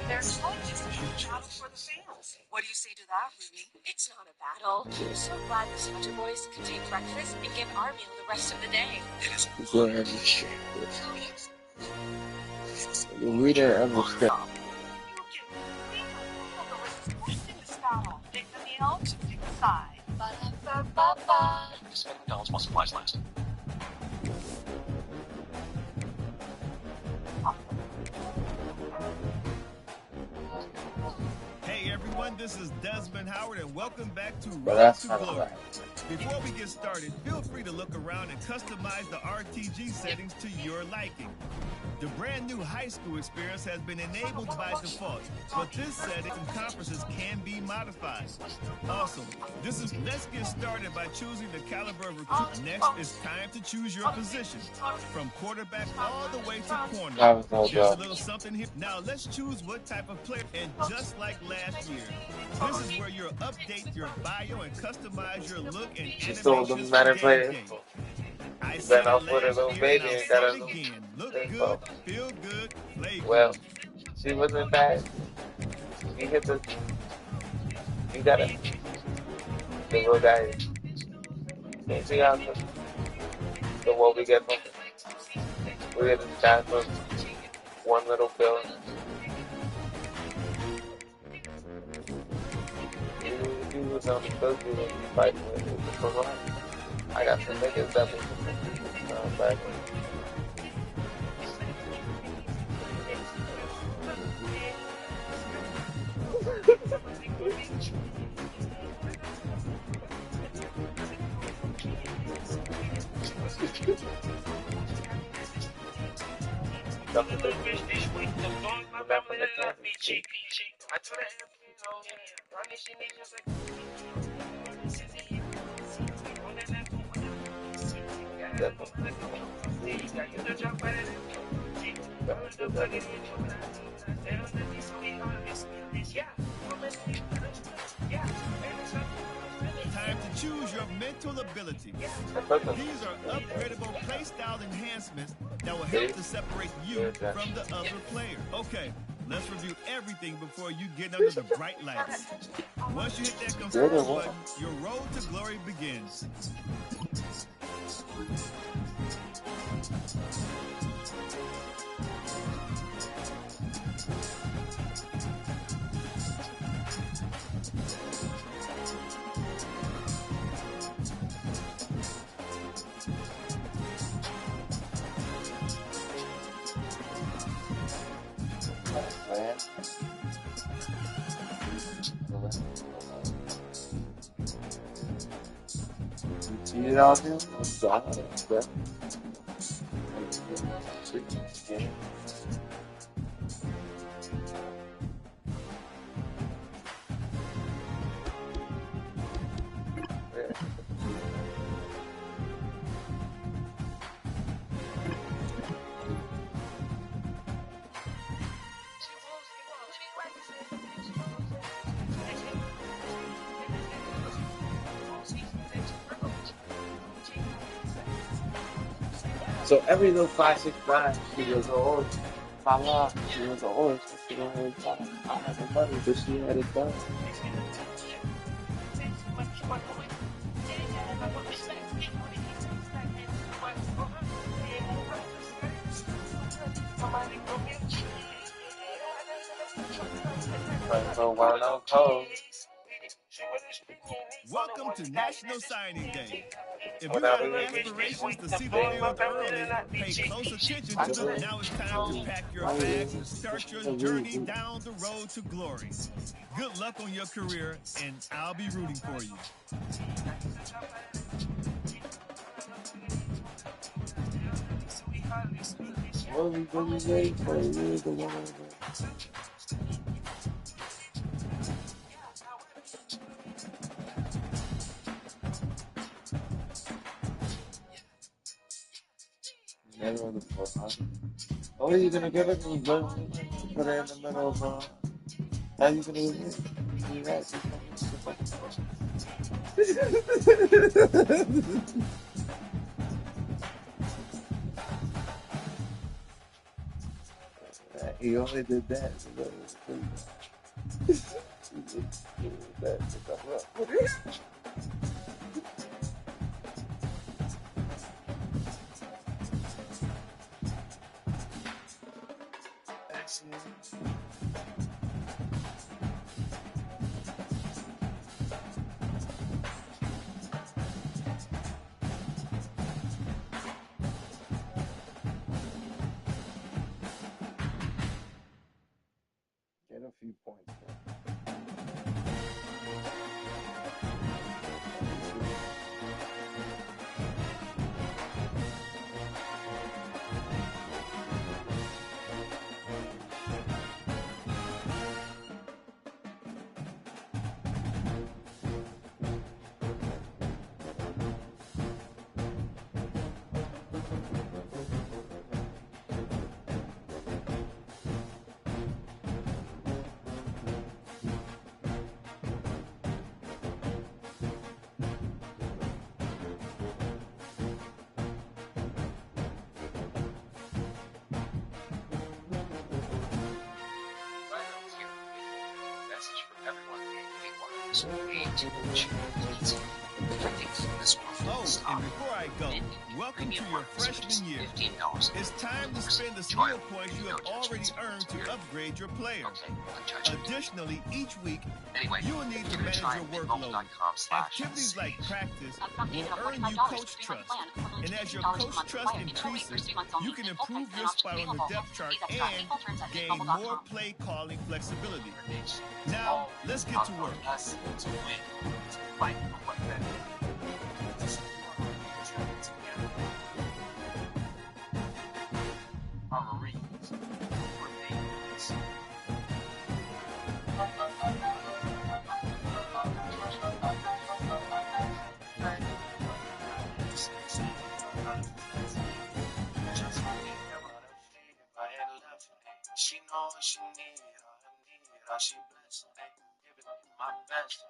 There's always just a huge battle for the fans. What do you say to that, Ryley? It's not a battle. I'm so glad the Hunter boys can take breakfast and get our meal the rest of the day. It is We didn't understand. Take the meal, pick a side. Ba-da-ba-ba-ba. Spend McDonald's while supplies last. Hey everyone, this is Desmond Howard and welcome back to Road to Glory. Before we get started, feel free to look around and customize the RTG settings to your liking. The brand new high school experience has been enabled by default, but this setting and conferences can be modified. Awesome. Let's get started by choosing the caliber of recruit. Next, it's time to choose your position, from quarterback all the way to corner. There's a little something here. Now let's choose what type of player. And just like last year, this is where you'll update your bio and customize your look and animations for game. I said it last year, and I'll say it again. Look good, feel good, play Well, good. she wasn't bad. He hit the. He got it. The little guy. Can't see how the what we get from. We get the shot from one little pill. He was on the field. He was fighting with it. I got some niggas that was back. Time to choose your mental ability. These are upgradable playstyle enhancements that will help to separate you from the other player. Okay, let's review everything before you get under the bright lights. Once you hit that confirm button, your road to glory begins. See it out here? So every little 5, 6, 9, she was an orange. Mama, she was an orange. She don't have time. I had the money, but she had it done. Welcome to National Signing Day. If you have aspirations to see the field early, pay close attention to them. Now it's time to pack your bags and start your journey down the road to glory. Good luck on your career, and I'll be rooting for you. Middle of the floor, huh? Oh, you gonna get it? Put it in the middle of how you gonna do it? Do that? He only did that. Get a few points. Oh, and before I go, welcome to your freshman year. It's time to spend the skill points you have already earned to upgrade your player. Additionally, each week, you will need to manage your workload. Activities like practice will earn you coach trust. And as your coach trust increases, you can improve your spot on the depth chart and gain more play calling flexibility. Now, let's get to work. She know what she need, all she blessed, give it my best.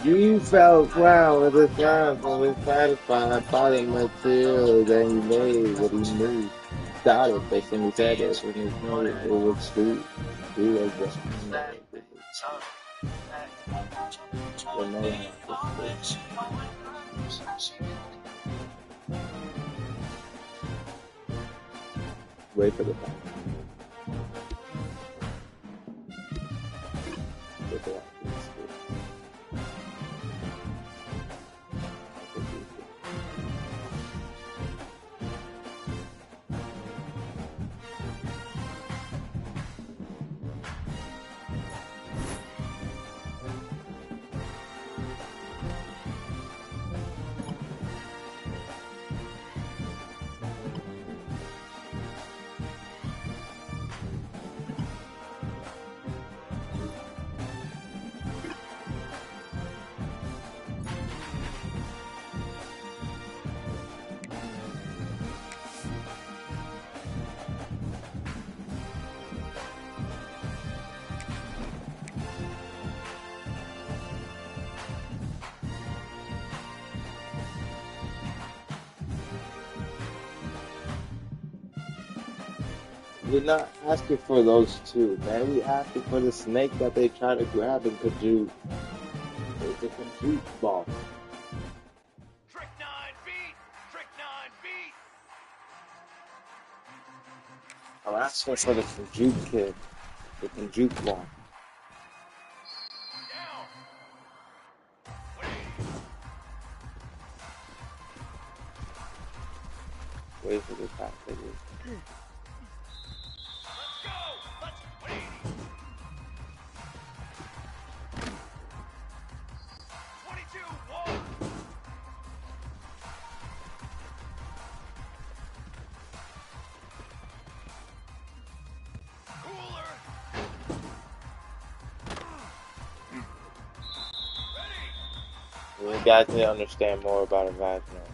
You felt proud of the time when we satisfied by the material that he made, what he knew. Started facing his head as when he knew it was true. He was wait for the time. We're not asking for those two, man. We asking for the snake that they try to grab and Kaju. It's a compute ball. Trick 9 feet! Trick 9 feet! I'm asking for the Kaju kid. The Kaju ball. Down! Wait for the top figure. Let's go! Let's 180! 22, 1! Cooler! Ready! You guys need to understand more about a vaginal.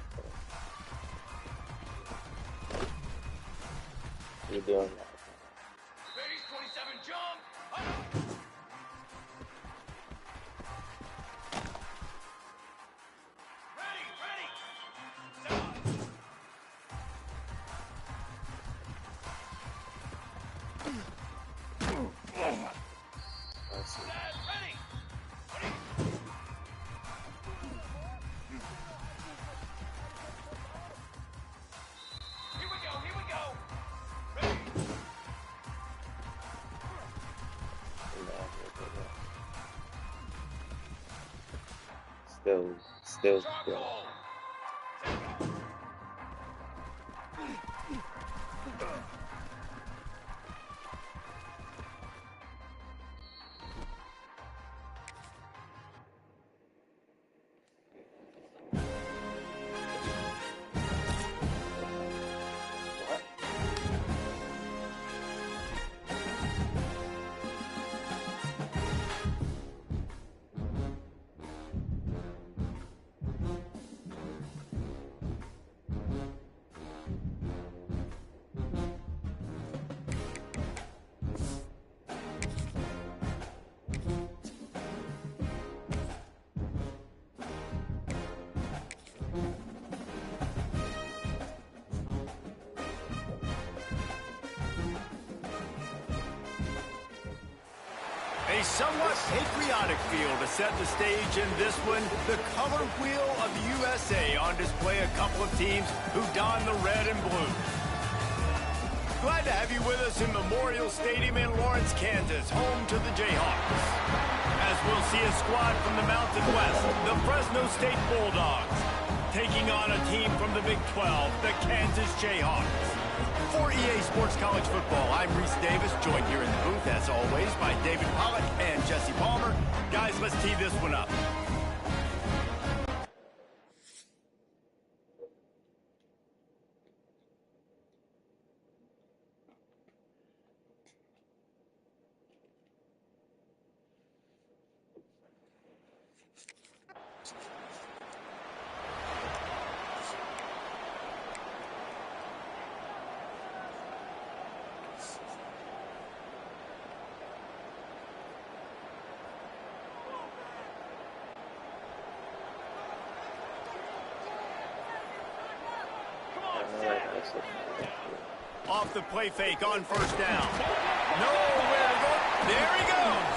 you doing that. Phase 27 jump. Ready. Let's see. Ready. Here we go. Ready. Still good. Charcoal. A somewhat patriotic feel to set the stage in this one. The color wheel of the USA on display, a couple of teams who don the red and blue. Glad to have you with us in Memorial Stadium in Lawrence, Kansas, home to the Jayhawks. As we'll see a squad from the Mountain West, the Fresno State Bulldogs, taking on a team from the Big 12, the Kansas Jayhawks. For EA Sports College Football, I'm Reese Davis, joined here in the booth, as always, by David Pollack and Jesse Palmer. Guys, let's tee this one up. Off the play fake on first down. Nowhere to go. There he goes.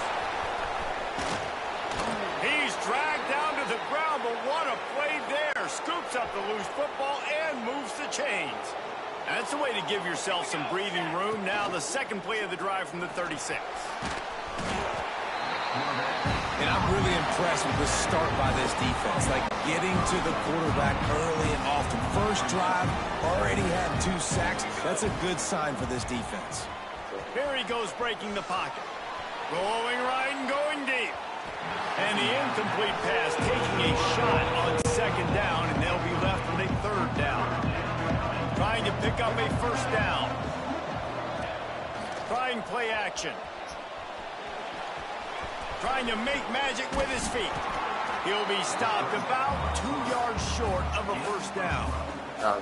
He's dragged down to the ground, but what a play there. Scoops up the loose football and moves the chains. That's the way to give yourself some breathing room. Now the second play of the drive from the 36. And I'm really impressed with the start by this defense. Like getting to the quarterback early and often. First drive, already had 2 sacks. That's a good sign for this defense. Here he goes breaking the pocket. Going right and going deep. And the incomplete pass taking a shot on second down, and they'll be left with a third down. Trying to pick up a first down. Trying play action. Trying to make magic with his feet. He'll be stopped about 2 yards short of a first down.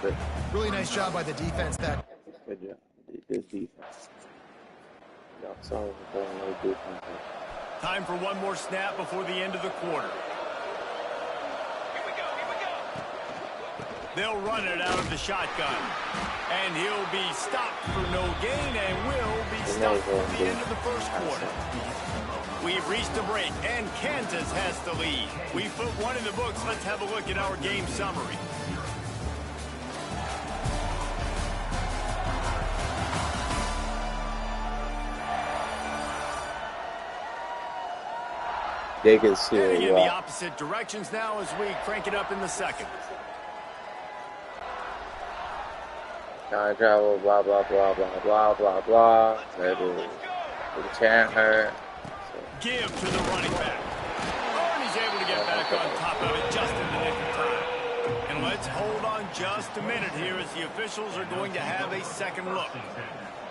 Good. Really nice job by the defense there. Good job. Good defense. Y'all saw it playing no defense. Time for one more snap before the end of the quarter. Here we go. They'll run it out of the shotgun. And he'll be stopped for no gain and will be stopped for the end of the first quarter. We've reached a break, and Kansas has the lead. We put one in the books. Let's have a look at our game summary. They can see Heading it, in the opposite directions now as we crank it up in the second. Time travel, blah, blah, blah, blah, blah, blah, blah. The chant her. Give to the running back. Oh, and he's able to get back on top of it just in the nick of time. And let's hold on just a minute here as the officials are going to have a second look.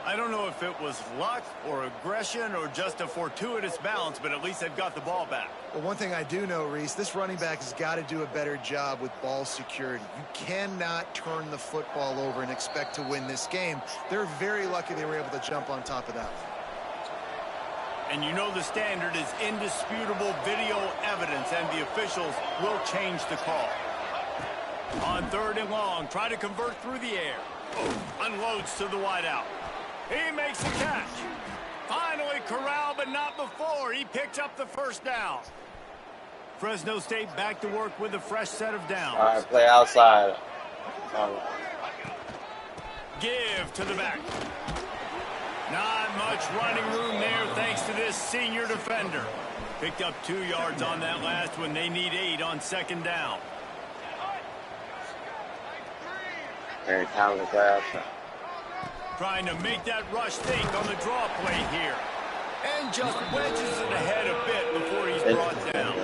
I don't know if it was luck or aggression or just a fortuitous bounce, but at least they've got the ball back. Well, one thing I do know, Reese, this running back has got to do a better job with ball security. You cannot turn the football over and expect to win this game. They're very lucky they were able to jump on top of that one. And you know the standard is indisputable video evidence, and the officials will change the call. On 3rd and long, try to convert through the air. Unloads to the wideout. He makes the catch. Finally corralled, but not before. He picks up the first down. Fresno State back to work with a fresh set of downs. All right, play outside. Give to the back. Not much running room there thanks to this senior defender. Picked up 2 yards on that last one. They need 8 on 2nd down. Very talented play outside. Trying to make that rush think on the draw play here. And just wedges it ahead a bit before he's brought down.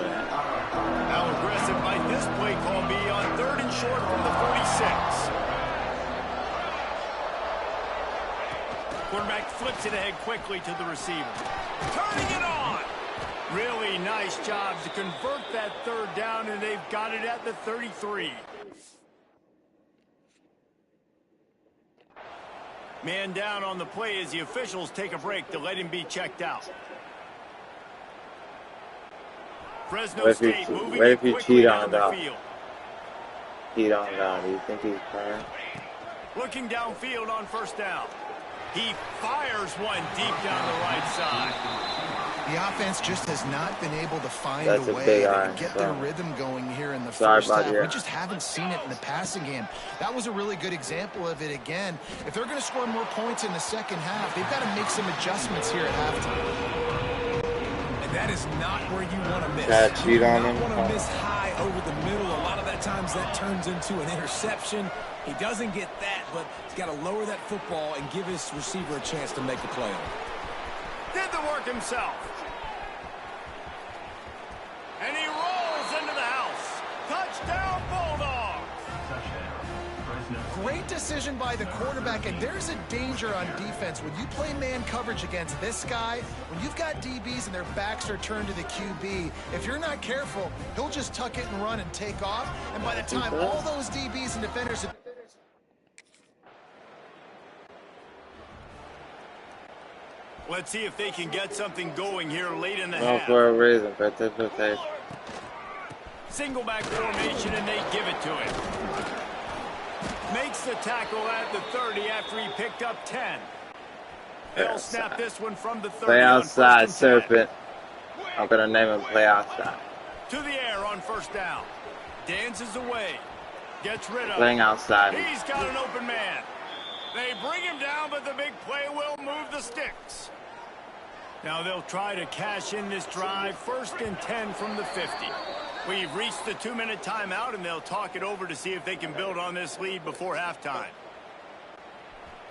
How aggressive might this play call be on 3rd and short from the 46? Quarterback flips it ahead quickly to the receiver. Turning it on! Really nice job to convert that 3rd down, and they've got it at the 33. Man down on the play as the officials take a break to let him be checked out. Fresno State moving quickly down the field. Cheat on down. Do you think he's playing? Looking downfield on 1st down. He fires one deep down the right side. The offense just has not been able to find a way to get their rhythm going here in the first half. We just haven't seen it in the passing game. That was a really good example of it again. If they're going to score more points in the 2nd half, they've got to make some adjustments here at halftime. And that is not where you want to miss. You don't want to miss high over the middle. A lot of that times that turns into an interception. He doesn't get that, but he's got to lower that football and give his receiver a chance to make a play on it. Did the work himself. And he rolls into the house. Touchdown, Bulldogs. Great decision by the quarterback, and there's a danger on defense. When you play man coverage against this guy, when you've got DBs and their backs are turned to the QB, if you're not careful, he'll just tuck it and run and take off. And by the time all those DBs and defenders... Let's see if they can get something going here late in the half. Well, for a reason, participation. Single back formation, and they give it to him. Makes the tackle at the 30 after he picked up 10. They'll snap this one from the 30. Play outside, Serpent. I'm going to name him Play Outside. To the air on 1st down. Dances away. Gets rid of Playing outside. He's got an open man. They bring him down, but the big play will move the sticks. Now they'll try to cash in this drive. 1st and 10 from the 50. We've reached the 2-minute timeout, and they'll talk it over to see if they can build on this lead before halftime.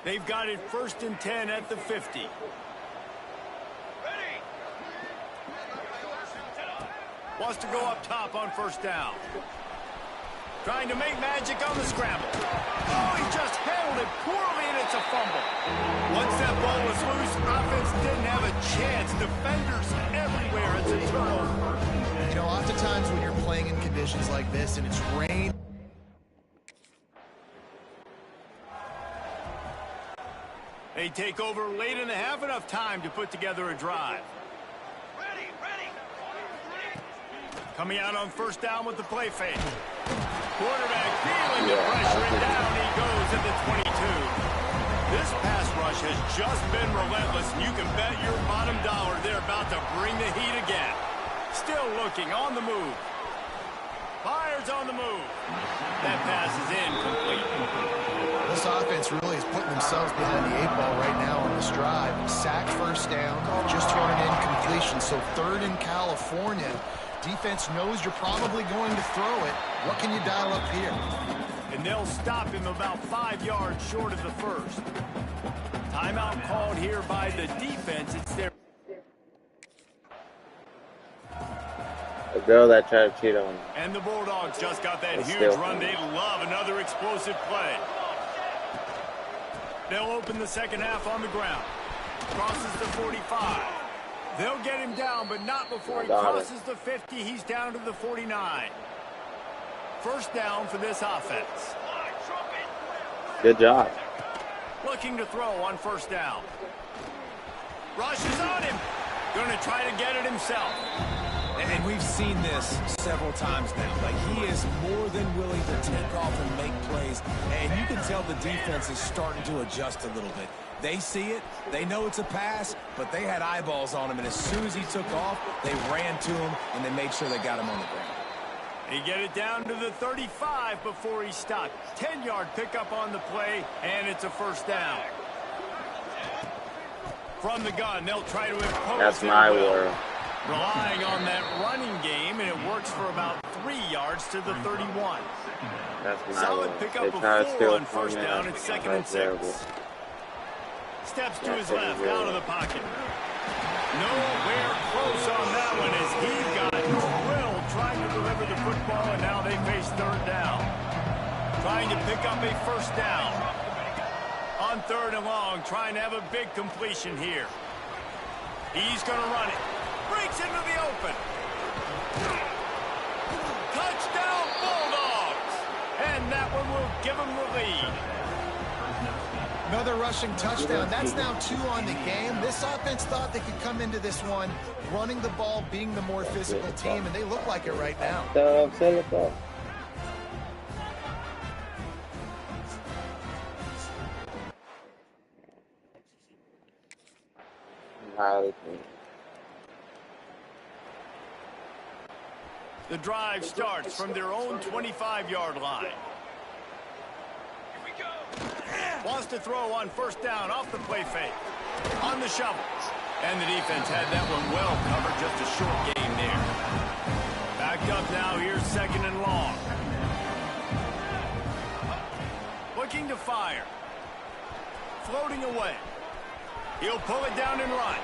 They've got it 1st and 10 at the 50. Wants to go up top on 1st down. Trying to make magic on the scramble. Oh, he just handled it poorly, and it's a fumble. Once that ball was loose, offense didn't have a chance. Defenders everywhere. It's a turnover. You know, oftentimes when you're playing in conditions like this and it's rain, they take over late in the half, enough time to put together a drive. Coming out on 1st down with the play fake. Quarterback feeling the pressure, and down he goes at the 22. This pass rush has just been relentless, and you can bet your bottom dollar they're about to bring the heat again. Still looking on the move. Fires on the move. That pass is incomplete. this offense really is putting themselves behind the 8 ball right now on this drive. Sacked 1st down, just thrown an incompletion. So 3rd in California. Defense knows you're probably going to throw it. What can you dial up here? And they'll stop him about 5 yards short of the 1st. Timeout called here by the defense. It's their... The girl that tried to cheat on him. And the Bulldogs just got that huge run. They love another explosive play. They'll open the second half on the ground. Crosses the 45. They'll get him down, but not before he crosses the 50. He's down to the 49. First down for this offense. Good job. Looking to throw on first down. Rushes on him. Going to try to get it himself. And we've seen this several times now. Like, he is more than willing to take off and make plays. And you can tell the defense is starting to adjust a little bit. They see it. They know it's a pass, but they had eyeballs on him. And as soon as he took off, they ran to him, and they made sure they got him on the ground. He get it down to the 35 before he stopped. 10-yard pickup on the play, and it's a first down. From the gun, they'll try to impose. That's my word. Relying on that running game, and it works for about 3 yards to the 31. That's my Solid word. pickup of 4 on first down. It's 2nd and 6. Steps to his left, out of the pocket. Nowhere close on that one as he got drilled trying to deliver the football, and now they face third down. Trying to pick up a first down. On 3rd and long, trying to have a big completion here. He's going to run it. Breaks into the open. Touchdown, Bulldogs! And that one will give them the lead. Another rushing touchdown. That's now 2 on the game. This offense thought they could come into this one running the ball, being the more physical team, and they look like it right now. The drive starts from their own 25-yard line. Wants to throw on first down off the play fake. On the shovel. And the defense had that one well covered. Just a short game there. Backed up now. Here's 2nd and long. Looking to fire. Floating away. He'll pull it down and run.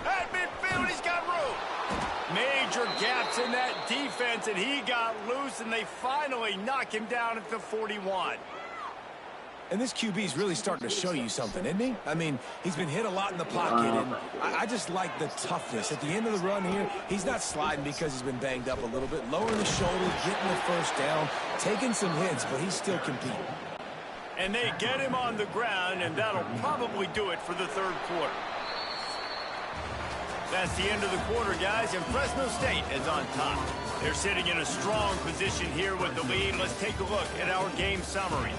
At midfield, he's got room. Major gaps in that defense, and he got loose, and they finally knock him down at the 41. And this QB's really starting to show you something, isn't he? I mean, he's been hit a lot in the pocket, and I just like the toughness. At the end of the run here, he's not sliding because he's been banged up a little bit. Lowering the shoulder, getting the first down, taking some hits, but he's still competing. And they get him on the ground, and that'll probably do it for the 3rd quarter. That's the end of the quarter, guys, and Fresno State is on top. They're sitting in a strong position here with the lead. Let's take a look at our game summary.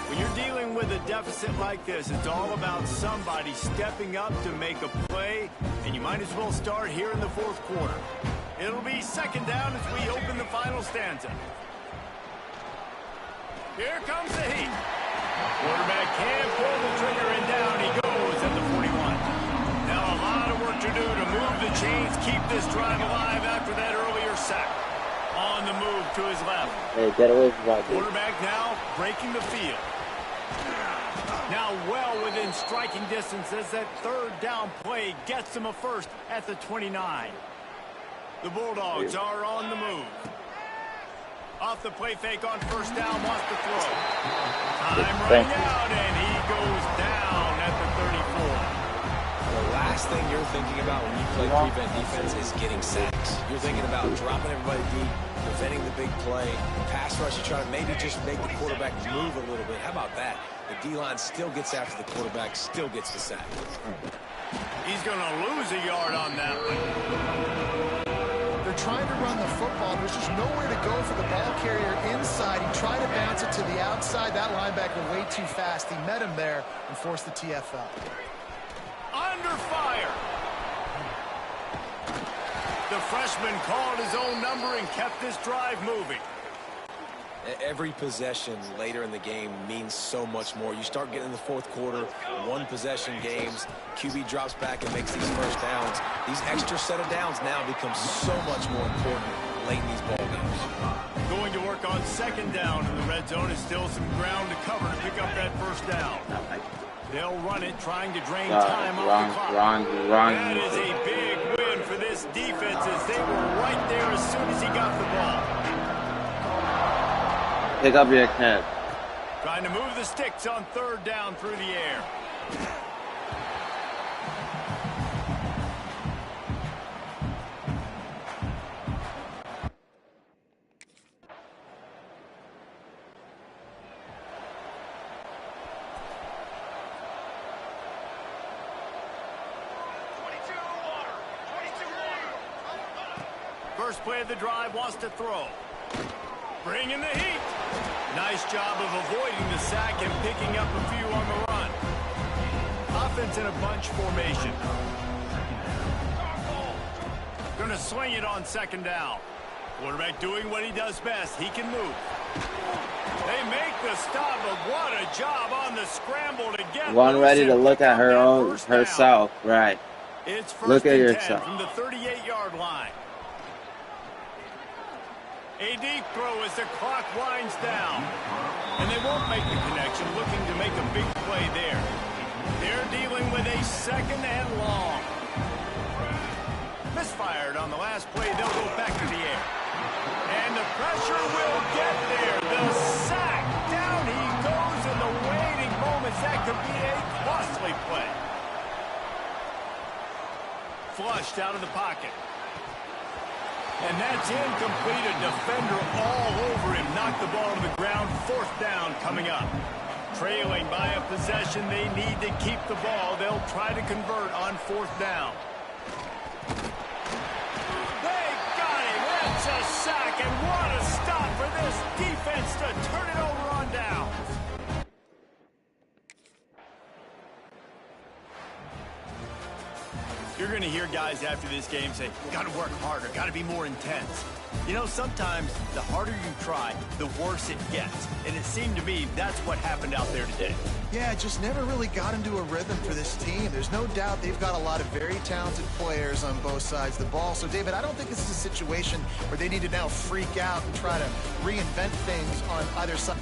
When you're dealing with a deficit like this, it's all about somebody stepping up to make a play, and you might as well start here in the 4th quarter. It'll be 2nd down as we open the final stanza. Here comes the heat. Quarterback can't pull the trigger, and down he goes at the 41. Now a lot of work to do to move the chains, keep this drive alive after that earlier sack. On the move to his left. Hey, get away from that. Quarterback now breaking the field. Now well within striking distance as that 3rd down play gets him a first at the 29. The Bulldogs are on the move. Off the play fake on first down, wants to throw. Time running out, and he goes down at the 34. The last thing you're thinking about when you play prevent defense is getting sacks. You're thinking about dropping everybody deep, preventing the big play. Pass rush, you try to maybe just make the quarterback move a little bit. How about that? The D-line still gets after the quarterback, still gets the sack. He's going to lose a yard on that one. They're trying to run the football. There's just nowhere to go for the ball carrier inside. He tried to bounce it to the outside. That linebacker way too fast. He met him there and forced the TFL. Under fire. The freshman called his own number and kept this drive moving. Every possession later in the game means so much more. You start getting in the 4th quarter, 1-possession games, QB drops back and makes these first downs. These extra set of downs now become so much more important late in these ball games. Going to work on 2nd down in the red zone. Is still some ground to cover to pick up that first down. They'll run it, trying to drain time off the clock. That is a big win for this defense as they were right there as soon as he got the ball. Pick up your catch. Trying to move the sticks on third down through the air. First play of the drive, wants to throw. Bring in the heat. Nice job of avoiding the sack and picking up a few on the run. Offense in a bunch formation. Gonna swing it on second down. Quarterback doing what he does best. He can move. They make the stop, but what a job on the scramble to get One ready to look at her own herself. Right. It's Look at first and 10 yourself. from the 38-yard line. A deep throw as the clock winds down. And they won't make the connection, looking to make a big play there. They're dealing with a second and long. Misfired on the last play. They'll go back to the air. And the pressure will get there. The sack. Down he goes in the waiting moments. That could be a costly play. Flushed out of the pocket. And that's incomplete. A defender all over him. Knocked the ball to the ground. Fourth down coming up. Trailing by a possession. They need to keep the ball. They'll try to convert on fourth down. They got him. That's a sack. And what a stop for this defense to turn it over on down. You're going to hear guys after this game say, got to work harder, got to be more intense. You know, sometimes the harder you try, the worse it gets. And it seemed to me that's what happened out there today. Yeah, just never really got into a rhythm for this team. There's no doubt they've got a lot of very talented players on both sides of the ball. So, David, I don't think this is a situation where they need to now freak out and try to reinvent things on either side.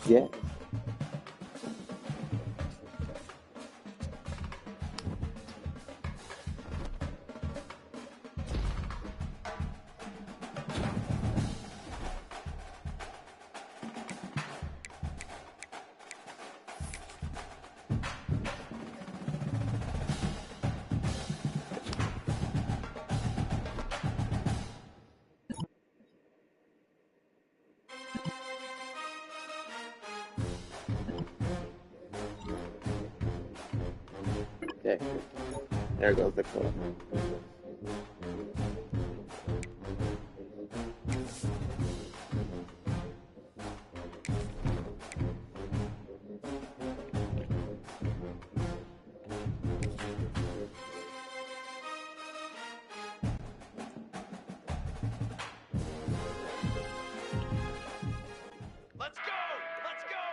Yeah. Okay. There goes the club. Let's go! Let's go!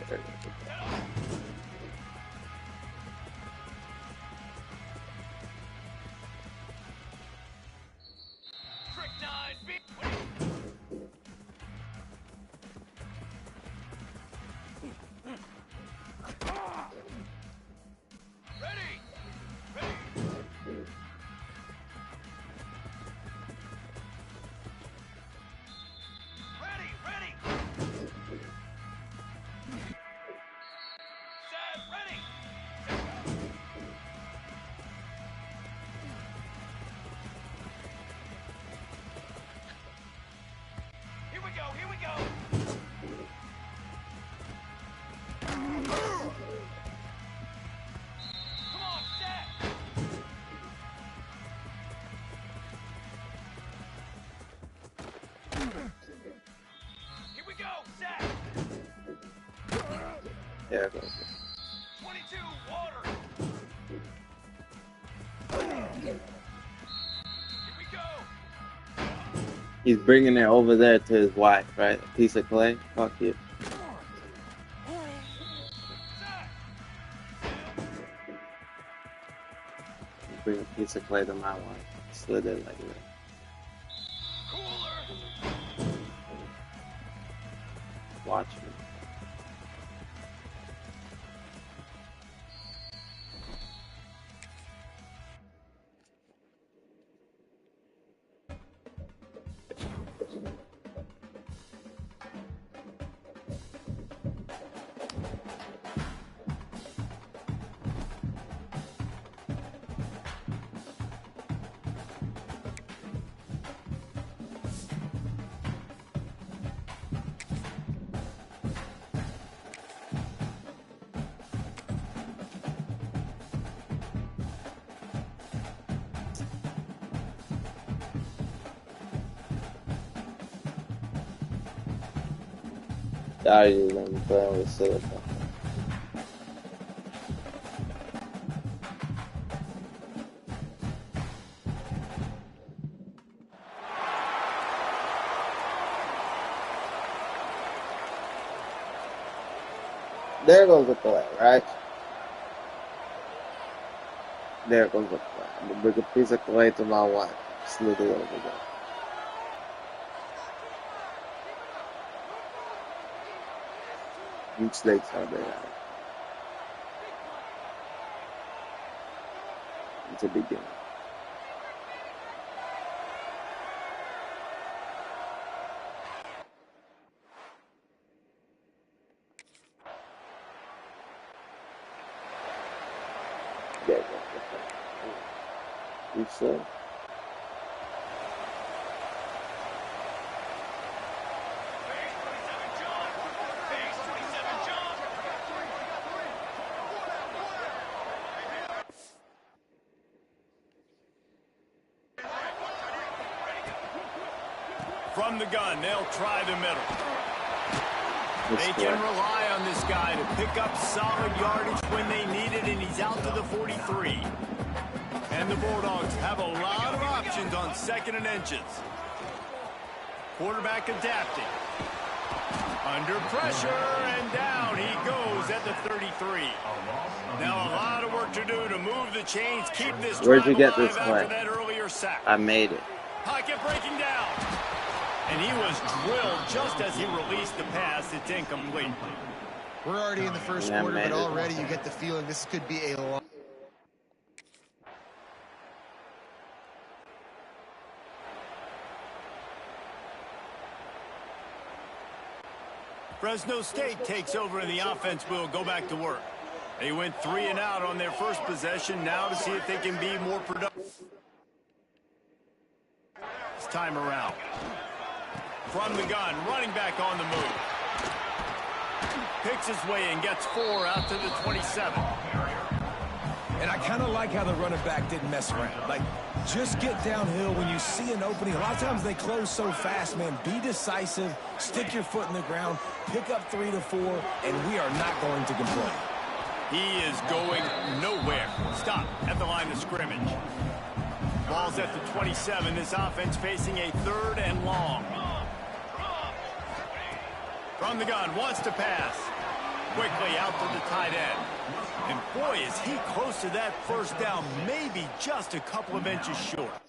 There goes the club. Trick 9, ready! Ready! Ready! Ready! Set! Ready! Here we go! Here we go! Come on, set! Here we go, set! There goes 22, water! Here we go! He's bringing it over there to his wife, right? A piece of clay? Fuck you. Bring a piece of clay to my wife. Slid it like that. Watch me. I use them playing with silicone. There goes the play, right? There goes the play. I bring a piece of clay to my wife. Slid it over there. Each legs how they are. It's a beginning. There goes the play. Each leg. From the gun, they'll try the middle. They can rely on this guy to pick up solid yardage when they need it, and he's out to the 43. And the Bulldogs have a lot of options on 2nd and inches. Quarterback adapting. Under pressure, and down he goes at the 33. Now a lot of work to do to move the chains, keep this Where'd you drive get this alive play? after that earlier sack. I made it. Pocket breaking down. And he was drilled just as he released the pass. It's incomplete. We're already in the first quarter, but already you get the feeling this could be a long... Fresno State takes over and the offense will go back to work. They went 3 and out on their first possession. Now to see if they can be more productive this time around. From the gun, running back on the move. Picks his way and gets 4 out to the 27. And I kind of like how the running back didn't mess around. Like, just get downhill when you see an opening. A lot of times they close so fast, man. Be decisive, stick your foot in the ground, pick up 3 to 4, and we are not going to complain. He is going nowhere. Stop at the line of scrimmage. Ball's at the 27. This offense facing a 3rd and long. From the gun, wants to pass. Quickly out to the tight end. And boy, is he close to that first down, maybe just a couple of inches short.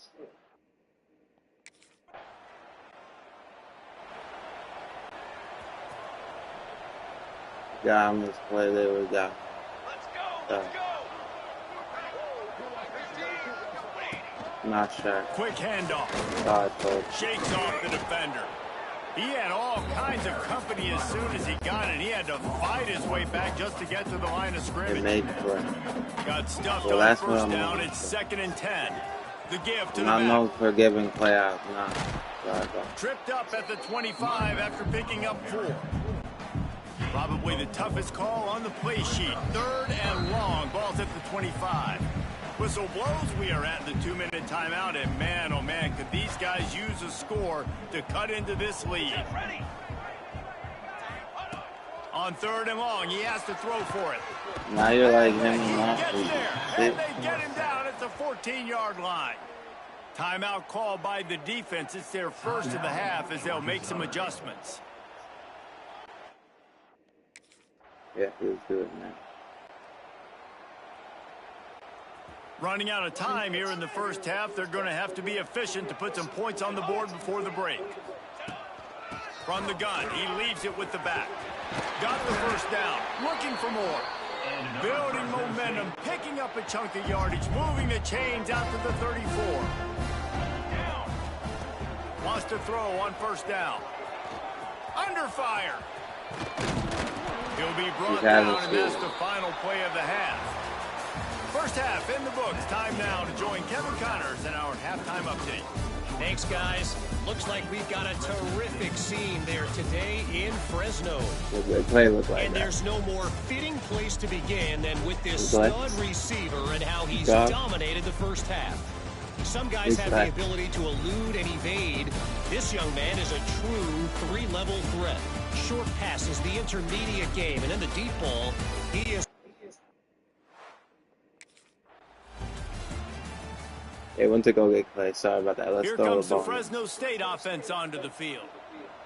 Yeah, I'm just play there we go. Let's go, let's go. Not sure. Quick handoff. Shakes off the defender. He had all kinds of company as soon as he got it. He had to fight his way back just to get to the line of scrimmage. Got stuffed on first down. It's 2nd and 10. The give to the back. No forgiving play out. No. Tripped up at the 25 after picking up 4. Probably the toughest call on the play sheet. 3rd and long. Ball's at the 25. Whistle blows. We are at the 2-minute timeout, and man, oh man, could these guys use a score to cut into this lead. On 3rd and long, he has to throw for it. Now you're like him. He gets there, and they get him down at the 14-yard line. Timeout called by the defense. It's their first of the half as they'll make some adjustments. Yeah, he was good, man. Running out of time here in the first half. They're going to have to be efficient to put some points on the board before the break. From the gun, he leaves it with the back. Got the first down. Looking for more. Building momentum, picking up a chunk of yardage, moving the chains out to the 34. Wants to throw on first down. Under fire. He'll be brought down, and that's the final play of the half. First half in the books. Time now to join Kevin Connors in our halftime update. Thanks, guys. Looks like we've got a terrific scene there today in Fresno. And there's no more fitting place to begin than with this stud receiver and how he's dominated the first half. Some guys have the ability to elude and evade. This young man is a true three-level threat. Short passes, the intermediate game, and in the deep ball, he is... They went to go get Clay. Sorry about that. Let's Here throw comes the the ball. Fresno State offense onto the field.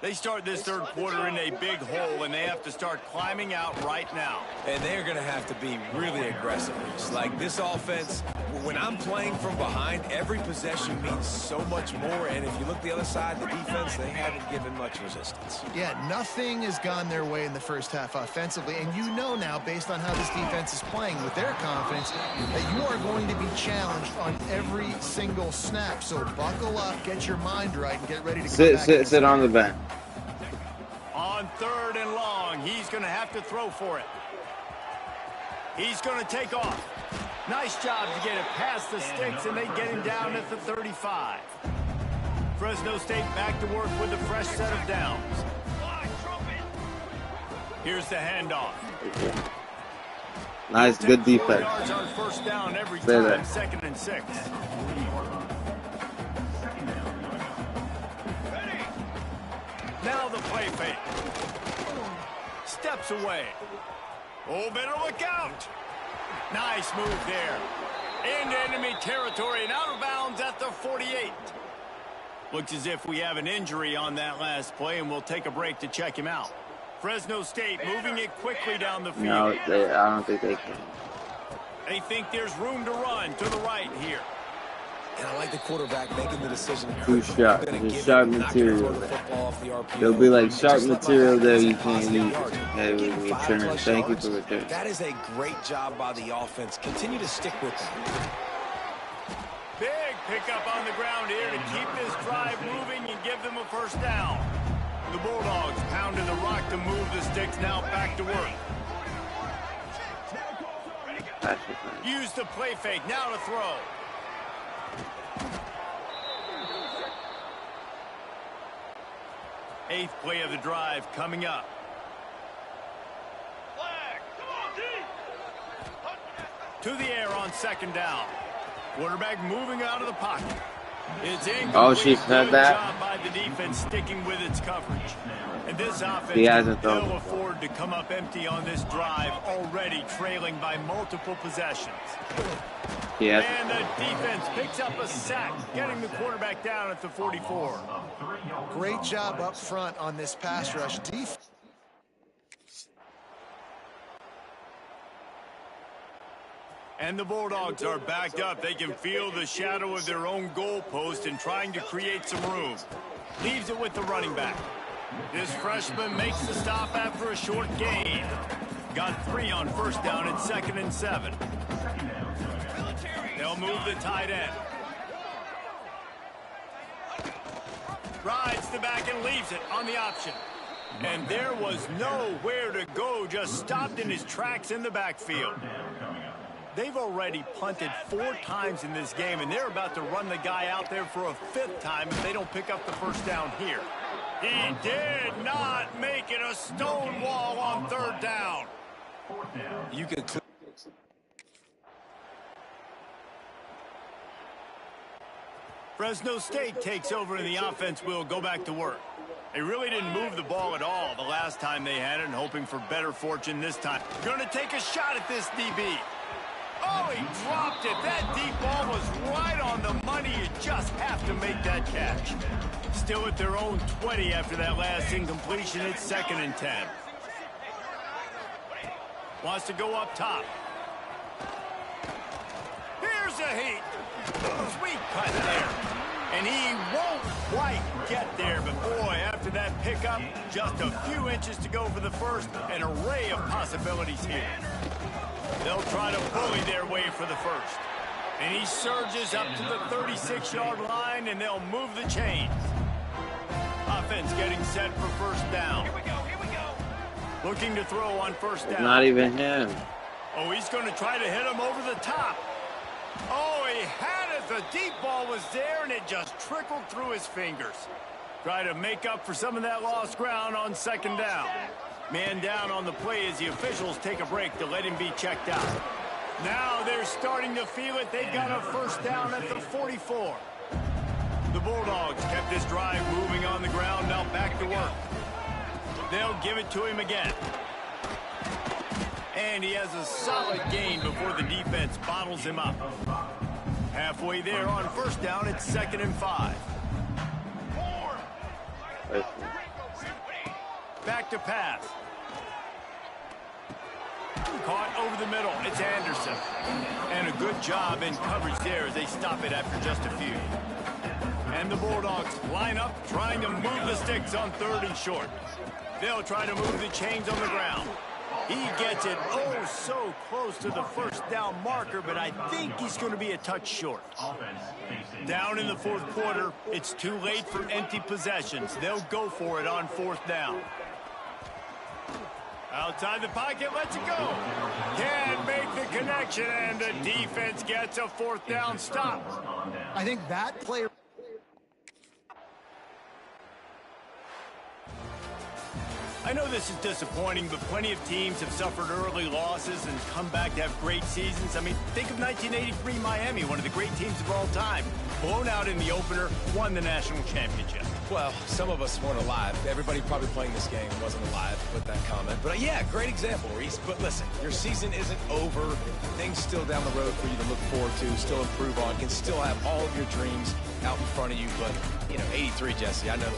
They start this third quarter in a big hole, and they have to start climbing out right now. And they're going to have to be really aggressive. It's like this offense, when I'm playing from behind, every possession means so much more. And if you look the other side, the defense, they haven't given much resistance. Yeah, nothing has gone their way in the first half offensively. And you know now, based on how this defense is playing with their confidence, that you are going to be challenged on every single snap. So buckle up, get your mind right, and get ready to go sit on the bench. On third and long, he's going to have to throw for it. He's going to take off. Nice job to get it past the sticks, and they get him down at the 35. Fresno State back to work with a fresh set of downs. Here's the handoff. Nice, good defense. Yards on first down every time, 2nd and 6. Now the play fake. Steps away. Oh, better look out. Nice move there. Into enemy territory and out of bounds at the 48. Looks as if we have an injury on that last play, and we'll take a break to check him out. Fresno State moving it quickly down the field. No, I don't think they can. They think there's room to run to the right here. And I like the quarterback making the decision. Too sharp. There's sharp material there. There'll be like sharp material there you can't use. Hey, we return. Thank you for returning. That is a great job by the offense. Continue to stick with them. Big pickup on the ground here to keep this drive moving and give them a first down. The Bulldogs pounded the rock to move the sticks, now back to work. Use the play fake, now to throw. Eighth play of the drive coming up. To the air on second down. Quarterback moving out of the pocket. It's incomplete. Oh, she's heard that. Good job by the defense sticking with its coverage. And this offense can ill afford to come up empty on this drive, already trailing by multiple possessions. Yes. And the defense picks up a sack, getting the quarterback down at the 44. Great job up front on this pass rush. And the Bulldogs are backed up. They can feel the shadow of their own goalpost and trying to create some room. Leaves it with the running back. This freshman makes the stop after a short gain. Got 3 on first down at 2nd and 7. They'll move the tight end. Rides the back and leaves it on the option. And there was nowhere to go, just stopped in his tracks in the backfield. They've already punted 4 times in this game, and they're about to run the guy out there for a 5th time if they don't pick up the first down here. He did not make it a stone wall on 3rd down. You can Fresno State takes over, and the offense will go back to work. They really didn't move the ball at all the last time they had it, and hoping for better fortune this time. Going to take a shot at this DB. Oh, he dropped it. That deep ball was right on the money. 20, you just have to make that catch. Still at their own 20 after that last incompletion. It's 2nd and 10. Wants to go up top. Here's a heat. Sweet cut there. And he won't quite get there, but boy, after that pickup, just a few inches to go for the first. An array of possibilities here. They'll try to bully their way for the first. And he surges up to the 36-yard line, and they'll move the chains. Offense getting set for first down. Here we go. Looking to throw on first down. Not even him. Oh, he's going to try to hit him over the top. Oh, he had it. The deep ball was there, and it just trickled through his fingers. Try to make up for some of that lost ground on 2nd down. Man down on the play as the officials take a break to let him be checked out. Now they're starting to feel it. They've got a first down at the 44. The Bulldogs kept this drive moving on the ground. Now back to work. They'll give it to him again. And he has a solid gain before the defense bottles him up. Halfway there on first down, it's 2nd and 5. Back to pass. Caught over the middle. It's Anderson. And a good job in coverage there as they stop it after just a few. And the Bulldogs line up, trying to move the sticks on 3rd and short. They'll try to move the chains on the ground. He gets it oh so close to the first down marker, but I think he's going to be a touch short. Down in the 4th quarter, it's too late for empty possessions. They'll go for it on 4th down. Outside the pocket, lets it go. Can't make the connection, and the defense gets a 4th down stop. I think that play... I know this is disappointing, but plenty of teams have suffered early losses and come back to have great seasons. I mean, think of 1983 Miami, one of the great teams of all time. Blown out in the opener, won the national championship. Well, some of us weren't alive. Everybody probably playing this game wasn't alive with that comment. But yeah, great example, Reese. But listen, your season isn't over. Things still down the road for you to look forward to, still improve on, can still have all of your dreams out in front of you. But, you know, 83, Jesse, I know.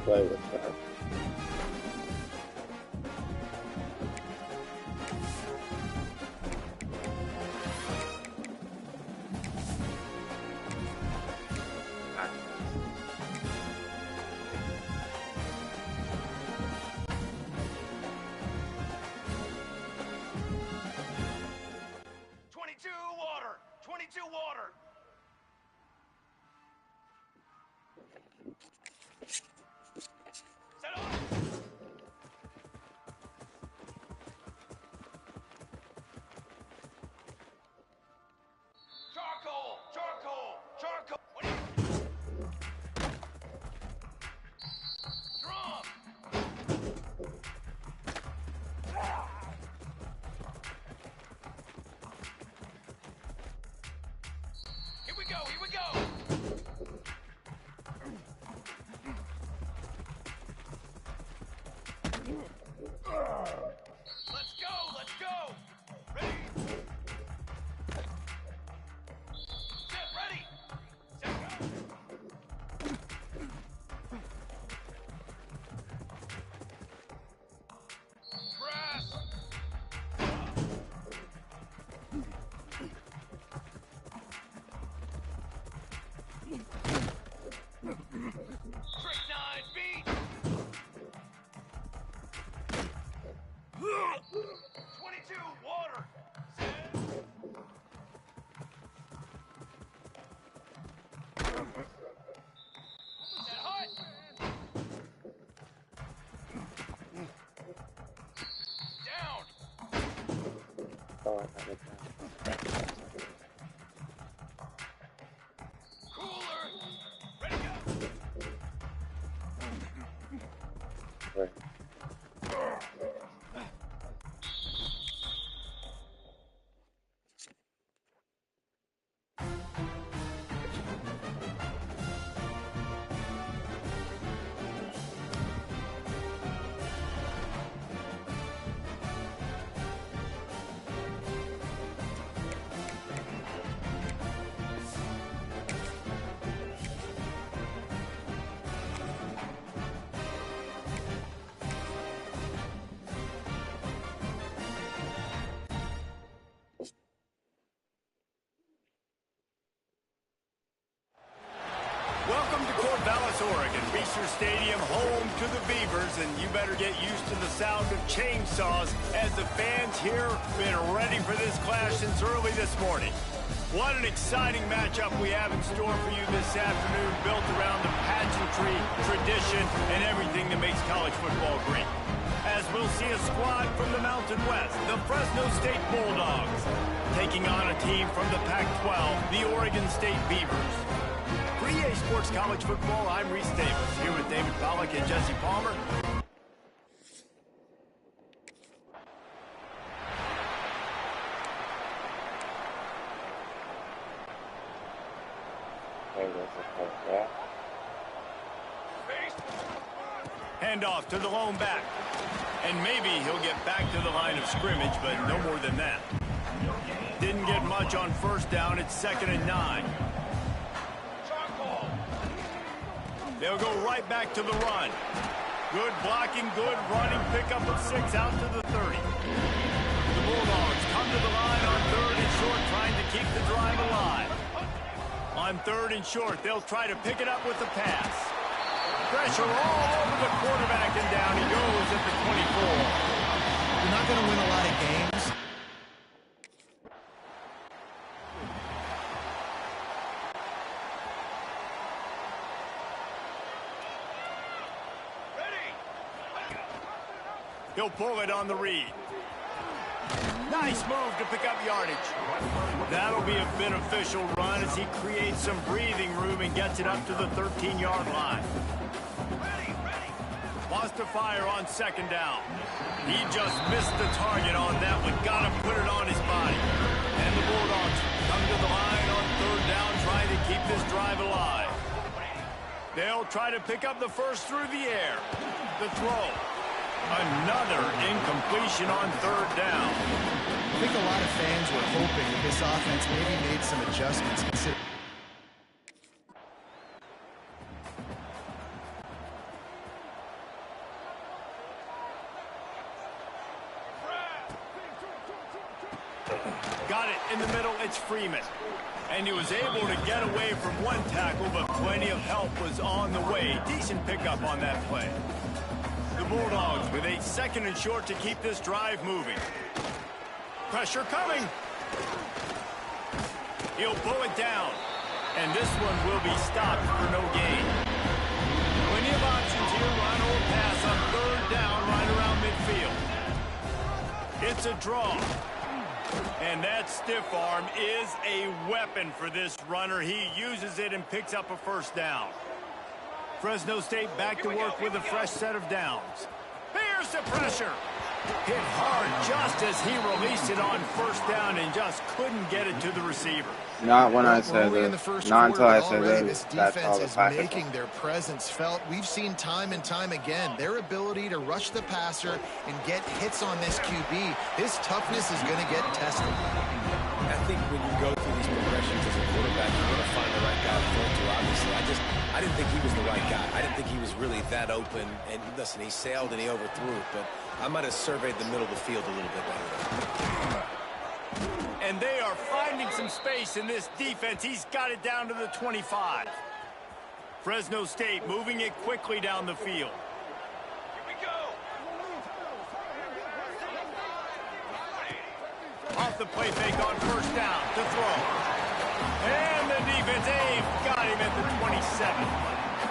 Play with that. play. Welcome to Corvallis, Oregon, Beecher Stadium, home to the Beavers, and you better get used to the sound of chainsaws as the fans here have been ready for this clash since early this morning. What an exciting matchup we have in store for you this afternoon, built around the pageantry, tradition, and everything that makes college football great. As we'll see a squad from the Mountain West, the Fresno State Bulldogs, taking on a team from the Pac-12, the Oregon State Beavers. For EA Sports College Football, I'm Reese Davis, here with David Pollack and Jesse Palmer. Handoff to the lone back. And maybe he'll get back to the line of scrimmage, but no more than that. Didn't get much on first down. It's 2nd and 9. They'll go right back to the run. Good blocking, good running, pickup of 6 out to the 30. The Bulldogs come to the line on 3rd and short, trying to keep the drive alive. On 3rd and short, they'll try to pick it up with the pass. Pressure all over the quarterback, and down he goes at the 24. You're not going to win a lot of games. He'll pull it on the read. Nice move to pick up yardage. That'll be a beneficial run as he creates some breathing room and gets it up to the 13-yard line. Wants to fire on 2nd down. He just missed the target on that one. Got to put it on his body. And the Bulldogs come to the line on 3rd down, trying to keep this drive alive. They'll try to pick up the first through the air. The throw. Another incompletion on 3rd down. I think a lot of fans were hoping that this offense maybe made some adjustments. Got it in the middle. It's Freeman. And he was able to get away from one tackle, but plenty of help was on the way. Decent pickup on that play. The Bulldogs with a 2nd and short to keep this drive moving. Pressure coming. He'll pull it down. And this one will be stopped for no gain. Plenty of options here. Run or pass on 3rd down right around midfield. It's a draw. And that stiff arm is a weapon for this runner. He uses it and picks up a 1st down. Fresno State back to work with a fresh set of downs. Here's the pressure. Hit hard just as he released it on 1st down and just couldn't get it to the receiver. Not when I said it. Not until I said it. This defense is making their presence felt. We've seen time and time again their ability to rush the passer and get hits on this QB. His toughness is going to get tested. I think when you go through these progressions as a quarterback, you're going to find the right guy to throw to, obviously. I didn't think he was the right guy. I didn't think he was really that open. And listen, he sailed and he overthrew it, but I might have surveyed the middle of the field a little bit better. And they are finding some space in this defense. He's got it down to the 25. Fresno State moving it quickly down the field. Here we go. Off the play fake on 1st down to throw. And the defense, got him at the 27.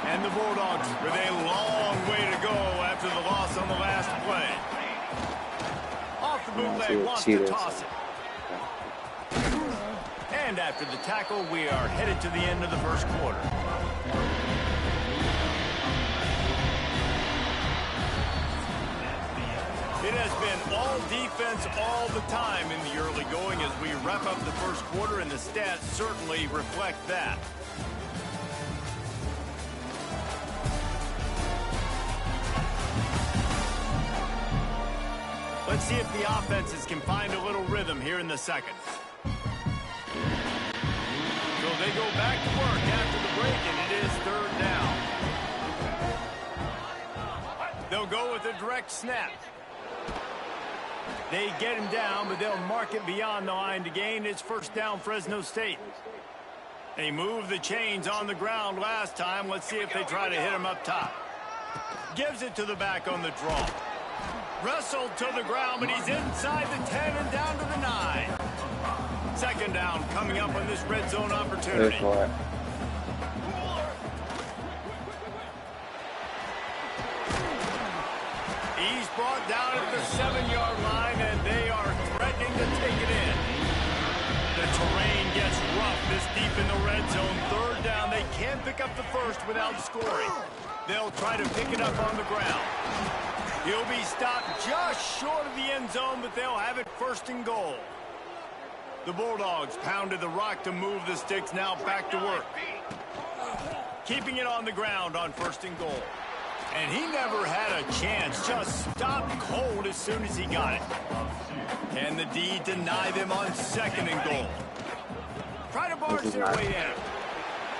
And the Bulldogs with a long way to go after the loss on the last play. Off the bootleg, wants to toss it. And after the tackle, we are headed to the end of the 1st quarter. It has been all defense all the time in the early going as we wrap up the first quarter, and the stats certainly reflect that. Let's see if the offenses can find a little rhythm here in the second. So they go back to work after the break, and it is third down. They'll go with a direct snap. They get him down, but they'll mark it beyond the line to gain. It's first down, Fresno State. They moved the chains on the ground last time. Let's see if they try to hit him up top. Gives it to the back on the draw. Wrestled to the ground, but he's inside the 10 and down to the 9. Second down coming up on this red zone opportunity. He's brought down at the 7-yard line, and they are threatening to take it in. The terrain gets rough this deep in the red zone. Third down, they can't pick up the first without scoring. They'll try to pick it up on the ground. He'll be stopped just short of the end zone, but they'll have it first and goal. The Bulldogs pounded the rock to move the sticks, now back to work. Keeping it on the ground on first and goal. And he never had a chance, just stopped cold as soon as he got it. Can the D deny them on second and goal? Try to barge their way in.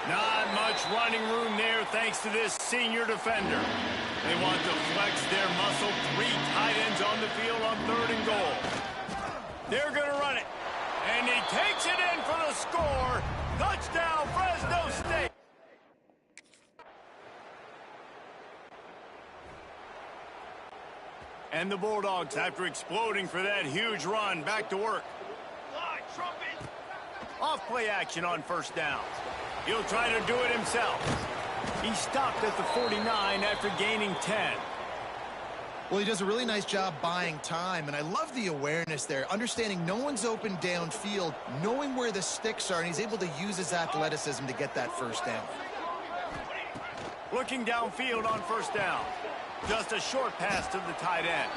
Not much running room there thanks to this senior defender. They want to flex their muscle. 3 tight ends on the field on third and goal. They're going to run it. And he takes it in for the score. Touchdown, Fresno State. And the Bulldogs, after exploding for that huge run, back to work. Off play action on first down. He'll try to do it himself. He stopped at the 49 after gaining 10. Well, he does a really nice job buying time, and I love the awareness there, understanding no one's open downfield, knowing where the sticks are, and he's able to use his athleticism to get that first down. Looking downfield on first down. Just a short pass to the tight end.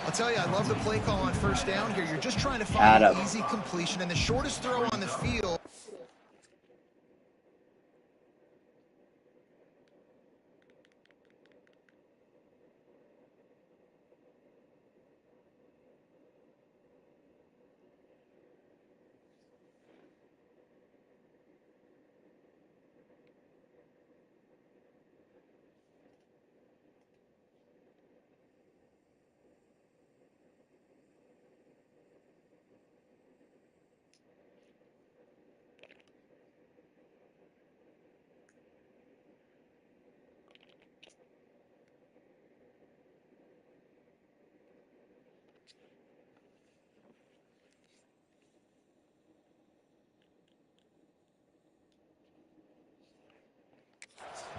I'll tell you, I love the play call on first down here. You're just trying to find an easy completion, and the shortest throw on the field.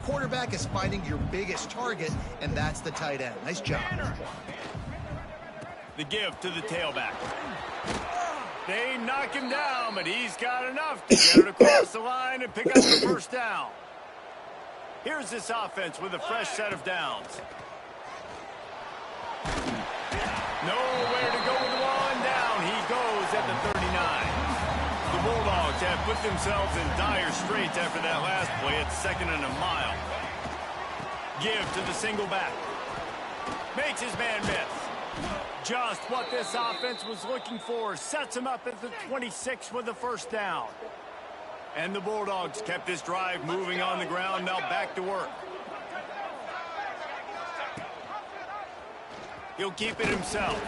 Quarterback is finding your biggest target, and that's the tight end. Nice job. The give to the tailback. They knock him down, but he's got enough to get it across the line and pick up the first down. Here's this offense with a fresh set of downs. Nowhere to go with one down. He goes at the 39. The Bulldogs have put themselves in dire straits after that last play at 2nd and a mile. Give to the single back. Makes his man miss. Just what this offense was looking for. Sets him up at the 26 with the first down. And the Bulldogs kept this drive moving on the ground. Now back to work. He'll keep it himself.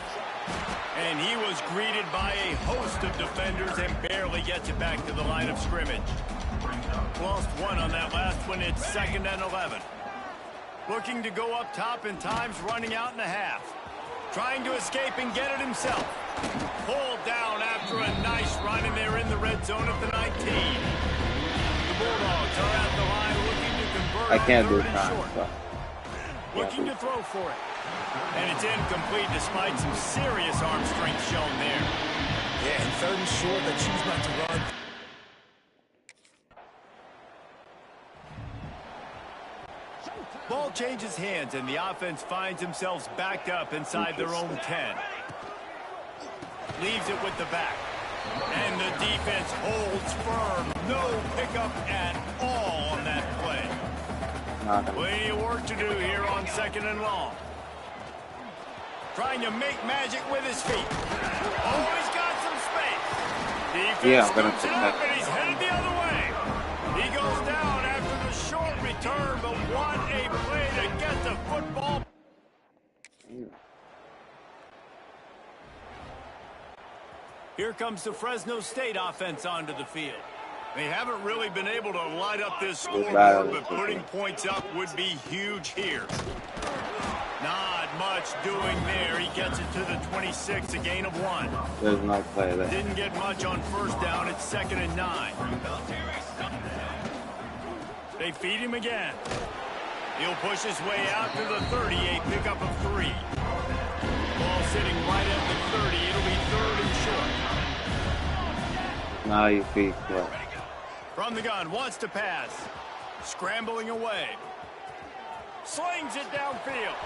And he was greeted by a host of defenders and barely gets it back to the line of scrimmage. Lost one on that last one. It's 2nd and 11. Looking to go up top, and time's running out in the half. Trying to escape and get it himself. Pulled down after a nice run, and they're in the red zone at the 19. The Bulldogs are at the line looking to convert. I can't do time. So. Looking to throw for it. And it's incomplete despite some serious arm strength shown there. Yeah, and 3rd and short, they choose not to run. Ball changes hands, and the offense finds themselves backed up inside their own 10. Leaves it with the back. And the defense holds firm. No pickup at all on that play. Plenty of work to do here on 2nd and long. Trying to make magic with his feet. Oh, he's got some space. Defense scoops it up, and he's headed the other way. He goes down after the short return, but what a play to get the football. Here comes the Fresno State offense onto the field. They haven't really been able to light up this scoreboard, but putting points up would be huge here. Not much doing there. He gets it to the 26, a gain of 1. There's no play there. Didn't get much on 1st down. It's 2nd and 9. They feed him again. He'll push his way out to the 38, pickup of 3. Ball sitting right at the 30. It'll be 3rd and short. Now you feed slow. From the gun, wants to pass. Scrambling away. Slings it downfield.